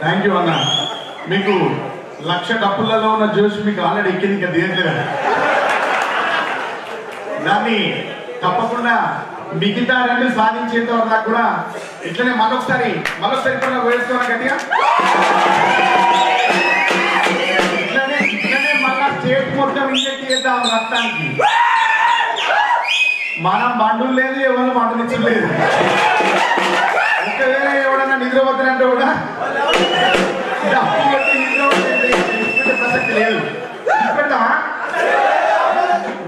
Thank you అన్న. మీకు లక్ష డబ్బులలో ఉన్న జోష్ మీకు ఆల్రెడీ ఎక్కింది, ఇంకా దిగట్లేదు. దాన్ని తప్పకుండా మిగతా రెండు సాధించేంత వరకు కూడా ఇట్లనే మరొకసారి కూడా వేసుకోవాలి గట్టిగా. ఇట్లనే మళ్ళా స్టేట్ మొత్తం ఇంజెక్ట్ చేద్దాం రక్తానికి. మనం బండులు లేదు, ఎవరు బండునిచ్చలేదు. ఒకవేళ ఎవడన్నా నిద్రపోతారంటే కూడా డబ్బు కొట్టి నిద్రపోతే ప్రసక్తి లేదు. పెడతామా?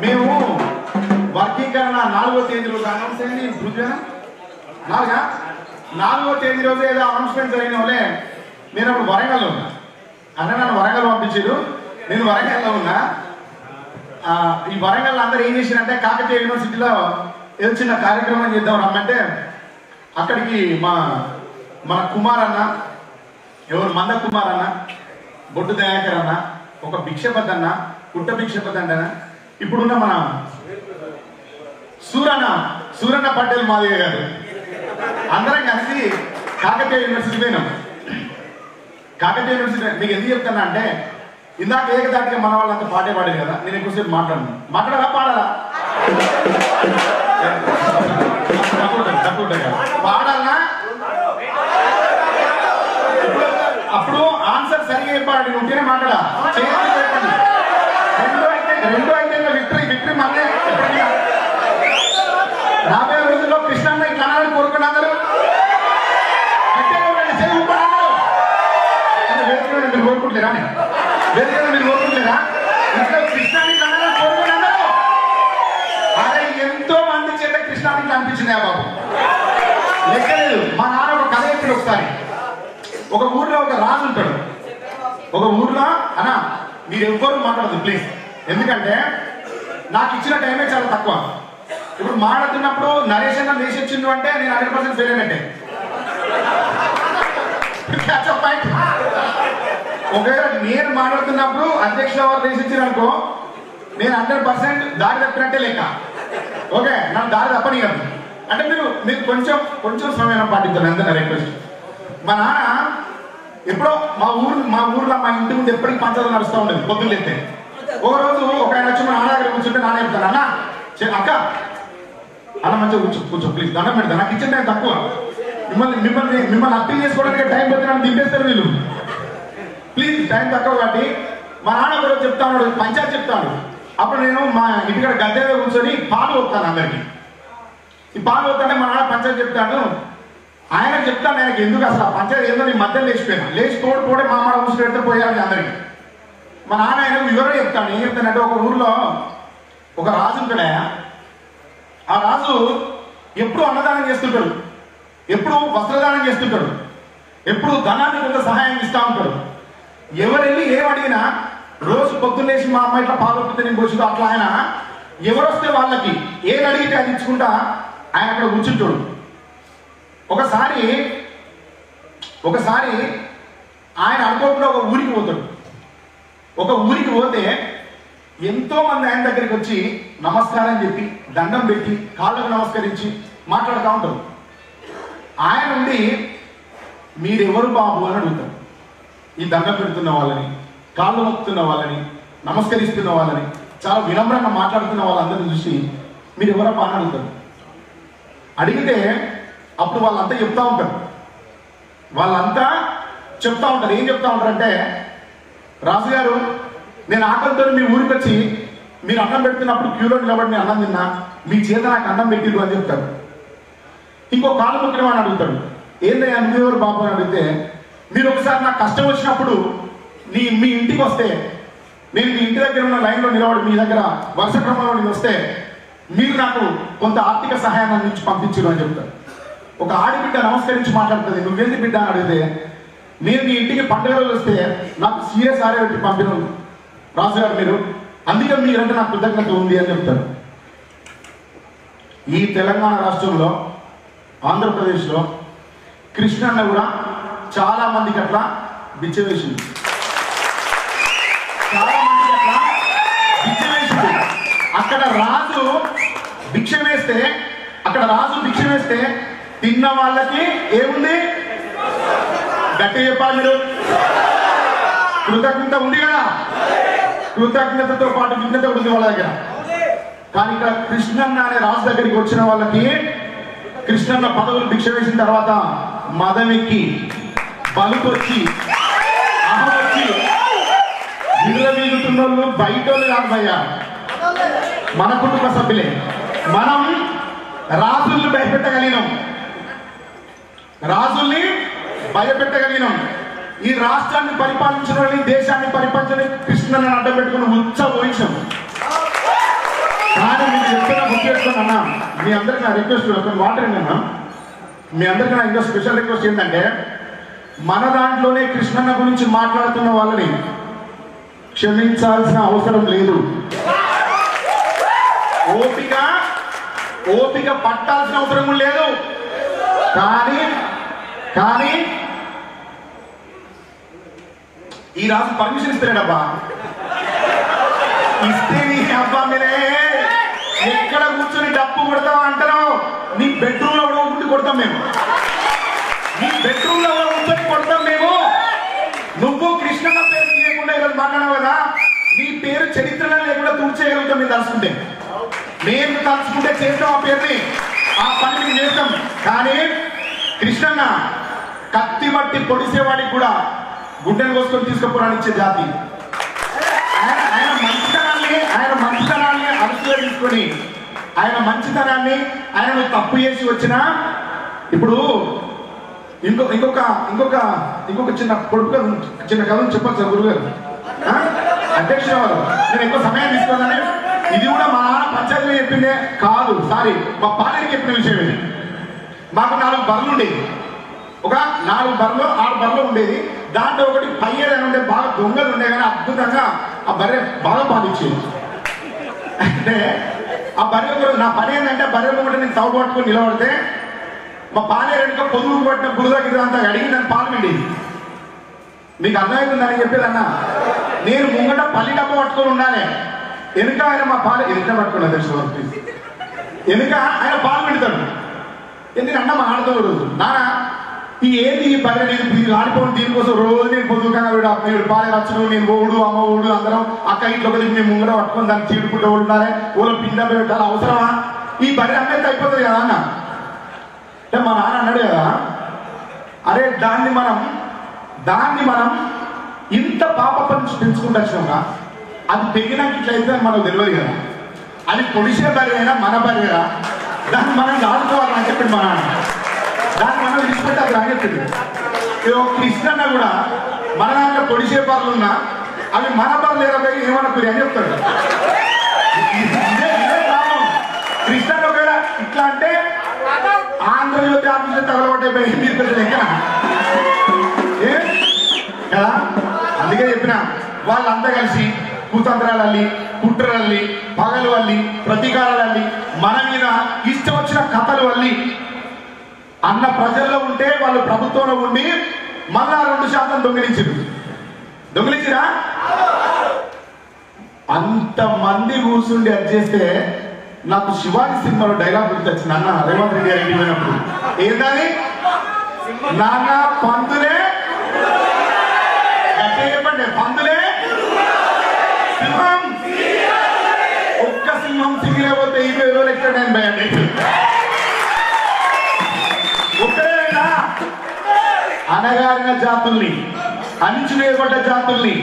మేము వర్గీకరణ 4వ తేదీ రోజు అనౌన్స్ అయింది. నాలుగా 4వ తేదీ రోజు ఏదో అనౌన్స్మెంట్ జరిగిన వాళ్ళే. నేను అప్పుడు వరంగల్లో ఉన్నా. అన్న నన్ను వరంగల్ పంపించారు, నేను వరంగల్లో ఉన్నా. ఈ వరంగల్ అందరూ ఏం చేసినంటే కాకతీయ యూనివర్సిటీలో ఏదో చిన్న కార్యక్రమం చేద్దాం రమ్మంటే అక్కడికి మన కుమార్ అన్న, ఎవరు మంద కుమార్ అన్న, బొడ్డు దయాకర్ అన్న, ఒక భిక్షపత్ అన్న, కుట్ట భిక్షపత్ అన్న, ఇప్పుడున్న మన సూరన్న పటేల్ మాధవ్ గారు అందరం కలిసి కాకతీయ యూనివర్సిటీ పోయినాం. కాకతీయ యూనివర్సిటీ మీకు ఎందుకు చెప్తున్నా అంటే ఇందాక ఏకదాటిగా మన వాళ్ళంతా పాటే పాడారు కదా, నేను ఎక్కువసేపు మాట్లాడాలా పాడాలా? పాడాలనా? అప్పుడు ఆన్సర్ సరిగా చెప్పాలి, నువ్వునే మాట్లాడా. చెప్పండి. రెండో అయితే విక్టరీ మళ్ళీ రాబోయే రోజుల్లో కృష్ణన్న ఇట్లా అనాలని కోరుకున్న అందరూ మీరు కోరుకుంటలేరా? మీరు కోరుకుంటలేరా? ఇట్లా కృష్ణాన్ని ఇట్లా అనాలని కోరుకున్న అందరూ. అరే ఎంతో మంది చేత కృష్ణాన్ని ఇట్లా అనిపించింది బాబు, లెక్కలేదు. మా నాన్న ఒక కథ చెప్పాడు ఒకసారి. ఒక ఊర్లో ఒక రాజు ఉంటాడు. ఒక ఊర్లో అన్నా మీరు ఎవ్వరూ మాట్లాడదు ప్లీజ్, ఎందుకంటే నాకు ఇచ్చిన టైమే చాలా తక్కువ. ఇప్పుడు మాట్లాడుతున్నప్పుడు నరేష్ అన్న లేచి వచ్చిండు అంటే నేను 100% ఫెయిల్ అయినట్టే. ఒకవేళ నేను మాట్లాడుతున్నప్పుడు అధ్యక్షుల వారు లేచి వచ్చింది అనుకో, నేను 100% దారి తప్పినట్టే లెక్క. ఓకే, నాకు దారి తప్పనియదు. అంటే మీరు కొంచెం సమయం పాటించాలి అంతే నా రిక్వెస్ట్. మా నాన్న ఎప్పుడో మా ఊర్లో మా ఇంటి ముందు ఎప్పటికీ పంచాయతీ నడుస్తూ ఉండేది పొద్దున్న ఎత్తే. ఒక రోజు ఒక ఆయన వచ్చి మా నాన్న దగ్గర కూర్చుంటే నాన్న చెప్తాను, అక్క అన్న మంచిగా కూర్చో ప్లీజ్, దండం పెడతా, నాకు ఇచ్చిన టైం తక్కువ. మిమ్మల్ని అప్పీల్ చేసుకోవడానికి టైం పెడితే నన్ను దింపేస్తారు వీళ్ళు. ప్లీజ్ టైం తక్కువ కాబట్టి మా నాన్న కూడా చెప్తా ఉన్నాడు, పంచాయతీ చెప్తాడు. అప్పుడు నేను మా ఇంటికాడ గద్దె కూర్చొని పాలు పోతాను అందరికి. ఈ పాలు పోతానే మా నాన్న పంచాయతీ చెప్తాడు. ఆయనకు చెప్తాను, ఆయనకి ఎందుకు అసలు ఆ పంచాయతీ ఏదో నీ మధ్యలో లేచి పోడే మా అమ్మ ఊసి పెడితే పోయాలి అందరికి. మా నాన్న ఆయనకు వివరణ చెప్తాను. ఏం చెప్తానంటే ఒక ఊర్లో ఒక రాజు ఉంటాడా, ఆ రాజు ఎప్పుడు అన్నదానం చేస్తుంటాడు, ఎప్పుడు వస్త్రదానం చేస్తుంటాడు, ఎప్పుడు ధనాన్ని కొంత సహాయం ఇస్తూ ఉంటాడు. ఎవరెళ్ళి ఏమడిగినా రోజు పొద్దున్నేసి మా అమ్మ ఇట్లా పాలొప్పితే నేను పోసిందో అట్లా ఆయన ఎవరొస్తే వాళ్ళకి ఏది అడిగితే అది ఇచ్చుకుంటా ఆయన అక్కడ కూర్చుంటాడు. ఒకసారి ఆయన అనుకోకుండా ఒక ఊరికి పోతాడు. ఒక ఊరికి పోతే ఎంతో మంది ఆయన దగ్గరికి వచ్చి నమస్కారం చెప్పి దండం పెట్టి కాళ్ళకు నమస్కరించి మాట్లాడుతూ ఉంటారు. ఆయన నుండి మీరెవరు బాబు అని అడుగుతారు. ఈ దండం పెడుతున్న వాళ్ళని, కాళ్ళు మొక్కుతున్న వాళ్ళని, నమస్కరిస్తున్న వాళ్ళని, చాలా వినమ్రంగా మాట్లాడుతున్న వాళ్ళందరినీ చూసి మీరు ఎవరబ్బా అని అడుగుతారు. అడిగితే అప్పుడు వాళ్ళంతా చెప్తా ఉంటారు. ఏం చెప్తా ఉంటారంటే, రాజుగారు నేను ఆకలితో మీ ఊరికి వచ్చి మీరు అన్నం పెడుతున్నప్పుడు క్యూలో నిలబడి నేను అన్నం తిన్నా, మీ చేత నాకు అన్నం పెట్టిరు అని చెప్తారు. ఇంకో కాలు మొక్కిన వాడిని అడుగుతాడు, ఏందయ్యా నువ్వెవరు బాబు అని అడిగితే, మీరు ఒకసారి నాకు కష్టం వచ్చినప్పుడు మీ ఇంటికి వస్తే నేను మీ ఇంటి దగ్గర ఉన్న లైన్లో నిలబడి మీ దగ్గర వరుస క్రమంలో నేను వస్తే మీరు నాకు కొంత ఆర్థిక సహాయాన్ని అందించి పంపించరు అని చెప్తారు. ఒక ఆడిబిడ్డ నమస్కరించి మాట్లాడుతుంది, నువ్వేంది బిడ్డ అని అడిగితే, నేను మీ ఇంటికి పండుగ రోజు వస్తే నాకు సీరియస్ ఆరే పెట్టి పంపిన రాజుగారు మీరు, అందుకే మీరంటే నాకు కృతజ్ఞత ఉంది అని చెప్తారు. ఈ తెలంగాణ రాష్ట్రంలో ఆంధ్రప్రదేశ్లో కృష్ణన్న కూడా చాలా మందికి అట్లా బిచ్చవేసింది. అక్కడ రాజు భిక్ష వేస్తే తిన్న వాళ్ళకి ఏముంది, గట్టి చెప్పాలి మీరు. కృతజ్ఞత ఉంది కదా, కృతజ్ఞతతో పాటు విజ్ఞత ఉంది వాళ్ళ దగ్గర. కానీ ఇక్కడ కృష్ణన్న అనే రాజు దగ్గరికి వచ్చిన వాళ్ళకి కృష్ణన్న పదవులు భిక్ష వేసిన తర్వాత మదమెక్కి బలుకొచ్చి అహం వచ్చి విలువీగుతున్న వాళ్ళు బయట వాళ్ళు కాదు భయ్యా, మన కుటుంబ సభ్యులే. మనం రాజుల్ని భయపెట్టగలిగినాం, రాజుల్ని భయపెట్టగలిగినాం. ఈ రాష్ట్రాన్ని పరిపాలించిన వాళ్ళని, దేశాన్ని పరిపాలించిన కృష్ణని అడ్డం పెట్టుకుని ఉత్సవం. కానీ మీకు చెప్తున్నా గుర్తుపెట్టుకున్నా, మీ అందరికీ నా రిక్వెస్ట్ ఒక వాటర్ ఏంటన్నా, మీ అందరికీ నా ఇంకా స్పెషల్ రిక్వెస్ట్ ఏంటంటే, మన దాంట్లోనే కృష్ణన్న గురించి మాట్లాడుతున్న వాళ్ళని క్షమించాల్సిన అవసరం లేదు. ఓపిక పట్టాల్సిన అవసరం లేదు. కానీ ఈ రాజు పర్మిషన్ ఇస్తాడబ్బా, ఇస్తే నీ అబ్బా మీరే ఎక్కడ కూర్చొని డప్పు కొడతావా అంటారో, నీ బెడ్రూమ్ లో కూడా ఉండి కొడతాం మేము, నీ బెడ్రూమ్ లో కూర్చొని కొడతాం మేము. నువ్వు కృష్ణన్న పేరు తీయకుండా ఈరోజు మాట్లాడావు కదా, నీ పేరు చరిత్రలో లేకుండా తుడిచేయగలుగుతాం. మీరు తలుచుకుంటే, మేము తలుచుకుంటే చేస్తాం ఆ పేరుని, ఆ పని మేము చేస్తాం. కానీ కృష్ణన్న కత్తి బట్టి పొడిసేవాడికి కూడా గుడ్డను కోసుకొని తీసుకుపోరానిచ్చే జాతి. ఆయన మంచితనాన్ని అదుపులో తీసుకొని, ఆయన మంచితనాన్ని ఆయన తప్పు చేసి వచ్చిన, ఇప్పుడు ఇంకొక చిన్న పొడుపుగా చిన్న కథ చెప్పచ్చు గురుగారు, అధ్యక్షుడు వారు. నేను ఎక్కువ సమయం తీసుకోవాలని, ఇది కూడా మా నాన్న పంచాయతీలో చెప్పిందే కాదు, సారీ మా పాలనకి చెప్పిన విషయం ఇది. మాకు 4 బర్రెలు ఉండేది, ఒక 4 బర్రెలు 6 బర్రెలు ఉండేది. దాంట్లో ఒకటి పయ్యేదని ఉండే, బాగా దొంగలు ఉండే, కానీ అద్భుతంగా ఆ బర్రె బాగా పాలించేది. అంటే ఆ బర్రె నా పని ఏంటంటే, బర్రె ముంగట నేను తవ్వు పట్టుకొని నిలబడితే మా పాలే వెనుక పొదుగు పట్టిన బురద గిరి అంతా అడిగి దాన్ని పాలు పిండేది. మీకు అర్థమవుతుందని చెప్పేదన్నా, నేను ముంగట పల్లి డబ్బు పట్టుకొని ఉండాలి, వెనుక ఆయన మా పాలు వెనుక పట్టుకున్నా తెలుసు, వెనుక ఆయన పాలు పిండుతాడు. ఎందుకంటే మా ఆడతో రోజు నాన్న ఏంది ఈ పని, నేను ఆడిపోవడం దీనికోసం రోజు నేను పొద్దుగా వీడు పాలే రచ్చను, నేను ఓడు అమ్మ ఓడు అందరం అక్క ఇంట్లో కలిసి మేము ముంగట పట్టుకొని దాన్ని చీడుకుంటూ ఉండాలి, ఊళ్ళో పిండ పెట్టాలి, అవసరమా? ఈ బర్రె అమ్మేది అయిపోతుంది కదా అన్న. అంటే మా నాన్న అన్నాడు కదా, అరే దాన్ని మనం ఇంత పాప పెంచుకుంటూ వచ్చినాక అది పెరిగినాక ఇట్లయితే మనకు తెలియదు కదా, అది పొడిసే బర్రె అయినా మన బర్రెరా, దాన్ని మనం దాచుకోవాలని చెప్పాడు మా నాన్న. దాన్ని మనం విడిచిపెట్టాలి అని చెప్పింది. కృష్ణన్న కూడా మన దాంట్లో పొడిసే బర్రెలు ఉన్నా అవి మన బర్రెలు ఏరపోయి ఏమనుకుని అని చెప్తాడు. ఇదే ప్రాబ్లం. కృష్ణన్న ఒకవేళ ఇట్లా అంటే ఆంధ్రజ్యోతి ఆఫీసులో తగలబడ్డాయి మీరు పెద్ద లెక్కన కదా. అందుకే చెప్పిన వాళ్ళంతా కలిసి కుతంత్రాలు అల్లి, కుట్రలల్లి, పగలు అల్లి, ప్రతీకారాలు అల్లి, మన మీద ఇష్టం వచ్చిన కథలు అల్లి అన్న ప్రజల్లో ఉంటే వాళ్ళు ప్రభుత్వంలో ఉండి మళ్ళా 2% దొంగిలించిరా. అంతమంది కూర్చుండి అది చేస్తే నాకు శివాజీ సినిమాలో డైలాగ్ గుర్తొచ్చింది. అన్న రేవంత్ రెడ్డి గారు వెళ్ళినప్పుడు ఏంటని, నాన్న పందులే చెప్పండి, పందులే సింహం, ఒక్క సింహం సిగిలేకపోతే 20 రోజులు ఎక్కడ నేను భయండి. ఒక్కడేనా అనగారిన జాతుల్ని, అణిచివేయబడ్డ జాతుల్ని,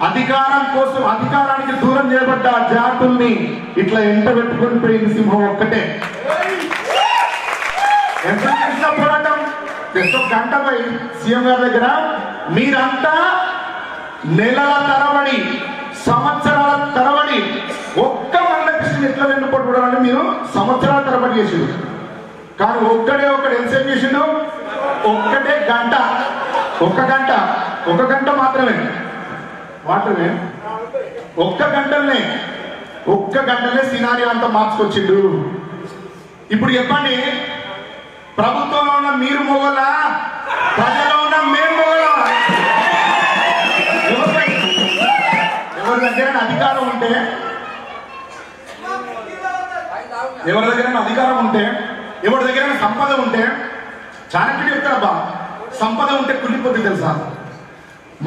అధికారం కోసం అధికారానికి దూరం చేయబడ్డ జాతుల్ని ఇట్లా ఎంట పెట్టుకొని పోయింది సింహం ఒక్కటే. ఎంత చేసిన పోరాటం, జస్ట్ ఒక గంట పోయి సీఎం గారి దగ్గర మీరంతా నెలల తరబడి, సంవత్సరాల తరబడి ఒక్క మండకృష్ణ ఎట్లా వెన్నుపట్టుకోవడానికి మీరు సంవత్సరాల తరబడి చేసిండు. కానీ ఒక్కడే ఎంతసేపు చేసిండు, ఒక్కటే గంట, ఒక గంట మాత్రమే ఒక్క గంటనే సినారియో అంతా మార్చుకొచ్చిండు. ఇప్పుడు చెప్పండి, ప్రభుత్వంలో ఉన్న మీరు మొగలా, ప్రజలో ఉన్న మేము మొగలా? ఎవరి దగ్గర అధికారం ఉంటే, ఎవరి దగ్గర సంపద ఉంటే చాణక్యుడు చెప్తారబ్బా, సంపద ఉంటే కుళ్ళిపోతుంది తెలుసా?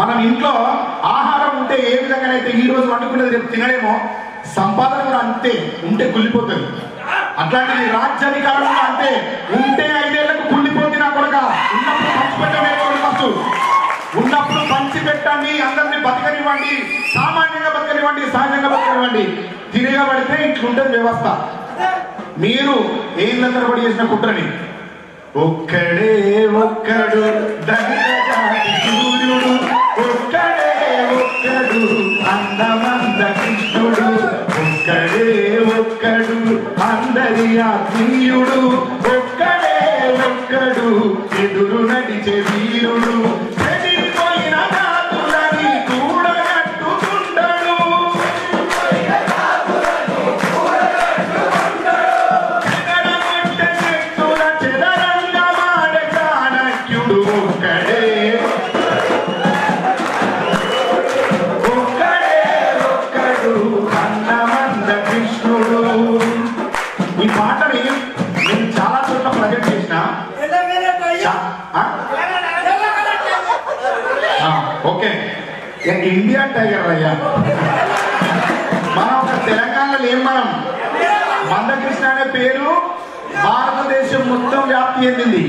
మనం ఇంట్లో ఆహారం ఉంటే ఏ విధంగానైతే ఈ రోజు వండుకున్నది రేపు తినడేమో, సంపాదన కూడా అంతే ఉంటే కుళ్ళిపోతుంది. అట్లాంటిది రాజ్యాధికారం కూడా అంతే, ఉంటే 5 ఏళ్లకు కుళ్ళిపోతుంది. నా కొడుక ఉన్నప్పుడు పంచిపెట్టడం ఫస్ట్, ఉన్నప్పుడు పంచిపెట్టండి, అందరినీ బతకనివ్వండి, సామాన్యంగా బతకనివ్వండి, సహజంగా బతకనివ్వండి. తిరగబడితే ఇట్లుంటుంది వ్యవస్థ. మీరు ఏం తరబడి చేసిన కుట్రని ఒక్కడే ఒక్కడు సూర్యుడు, ఒక్కడే ఒక్కడు అందమంద కృష్ణుడు, ఒక్కడే ఒక్కడు అందరి ఆత్మీయుడు, ఒక్కడే ఒక్కడు ఎదురు నడిచే వీరుడు, చెడిపోయిన నాతులని కూడగట్టుకుంటాడు, చెదరగొట్టే శక్తుల చెదరంగా మాడే చాణక్యుడు, ఒక్కడే ఈ పాటని నేను చాలా చోట్ల ప్రజెంట్ చేసిన. ఓకే, ఇండియా టైగర్ అయ్యా. మనం ఒక తెలంగాణలో ఏం, మనం మందకృష్ణ అనే పేరు భారతదేశం మొత్తం వ్యాప్తి చెందింది.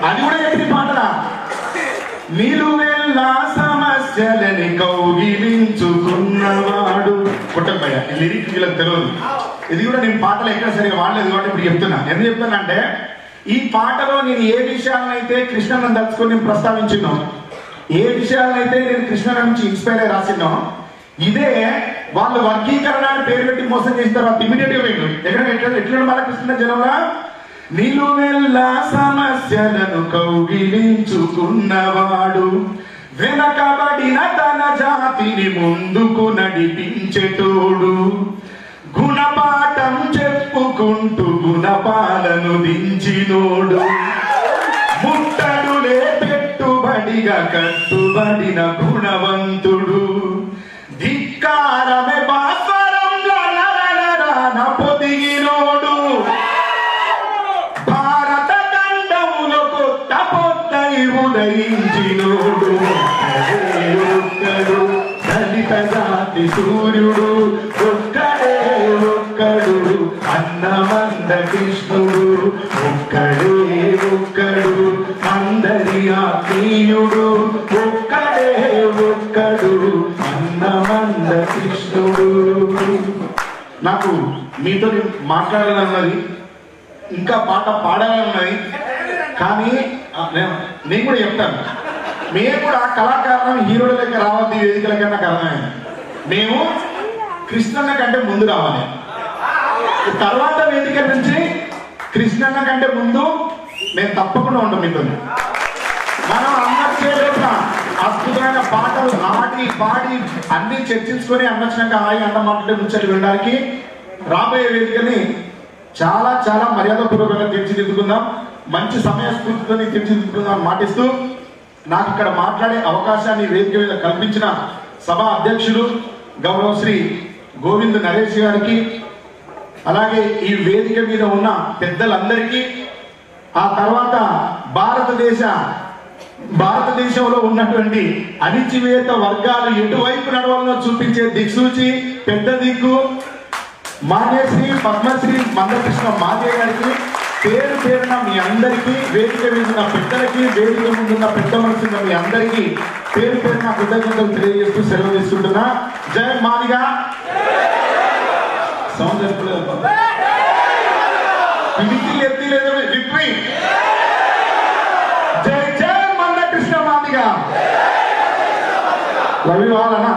అది కూడా చెప్పిన పాటలా. నిలువెల్లా సమస్యలని కౌగిలించుకున్నవాడు పుట్టకయ్యా. ఈ లిరిక్ వీళ్ళకి తెలియదు. ఇది కూడా నేను పాటలు ఎక్కడ సరిగా వాడలేదు కాబట్టి ఇప్పుడు చెప్తున్నా. ఎందుకు చెప్తానంటే, ఈ పాటలో నేను ఏ విషయాలనైతే కృష్ణను దలుచుకొని నేను ప్రస్తావించినో, ఏ విషయాలనైతే నేను కృష్ణ నుంచి ఇన్స్పైర్ అయి రాసినో, ఇదే వాళ్ళు వర్గీకరణ అని పేరు పెట్టి మోసం చేసిన తర్వాత ఇమీడియట్ గా వేయండి. ఎట్లా మళ్ళీ కృష్ణ జనంలో నిలువెల్లా సమస్యలను కౌగిలించుకున్నవాడు, వెనకబడిన తన జాతిని ముందుకు నడిపించేటోడు, గుణపాఠం చెప్పుకుంటూ గుణపాలను దించినోడు, ముట్టడులే పెట్టుబడిగా కట్టుబడిన గుణవంతుడు, ధిక్కారమే భాస్వరంలో నరనరాన పొదిగినోడు, భారత ఖండములో కొత్త పొద్దై ఉదయించినోడు, ఒక్కడు దళిత జాతి సూర్యుడు, ఒక్కడే ఒక్కడు అన్నమంద కృష్ణుడు, ఒక్కడే ఒక్కడు అందరి ఆత్మీయుడు, ఒక్కడే ఒక్కడు అన్నమంద కృష్ణుడు. నాకు మీతో మాట్లాడాలన్నది, ఇంకా పాట పాడాలన్నది, కానీ నేను కూడా చెప్తాను, మేము కూడా కళాకారులను హీరోల దగ్గర రావద్దు, వేదికల కన్నా కారణమైంది. మేము కృష్ణన్న కంటే ముందు రావాలి, తర్వాత వేదిక నుంచి కృష్ణన్న కంటే ముందు నేను తప్పకుండా ఉంటాం మీతో. మనం అన్నట్టు అద్భుతమైన పాటలు ఆడి పాడి అన్ని చర్చించుకొని అన్నచ్చినాక హాయి అన్న మాటలు ముచ్చట్లు వినడానికి రాబోయే వేదికని చాలా చాలా మర్యాదపూర్వకంగా తీర్చిదిద్దుకుందాం, మంచి సమయస్ఫూర్తితో తీర్చిదిద్దుకుందాం మాటిస్తూ, నాకు ఇక్కడ మాట్లాడే అవకాశాన్ని వేదిక మీద కల్పించిన సభ అధ్యక్షులు గౌరవ శ్రీ గోవింద్ నరేష్ గారికి, అలాగే ఈ వేదిక మీద ఉన్న పెద్దలందరికీ, ఆ తర్వాత భారతదేశంలో ఉన్నటువంటి అణిచివేత వర్గాలు ఎటువైపు నడవాలో చూపించే దిక్సూచి పెద్ద దిక్కు మాన్యశ్రీ పద్మశ్రీ మందకృష్ణ మాదే గారికి పేరు పేరున మీ అందరికీ, వేదిక మీద ఉన్న పెద్దలకి, వేదిక ముందున్న పెద్ద మనుషున్న మీ అందరికీ పేరు పేరున కృతజ్ఞతలు తెలియజేస్తూ సెలవు తీసుకుంటున్నా. జై మాదిగా. సౌండ్ ఎత్తి లేదు విక్టరీ. జై జై Mandakrishna Madiga. Love you all అన్నా.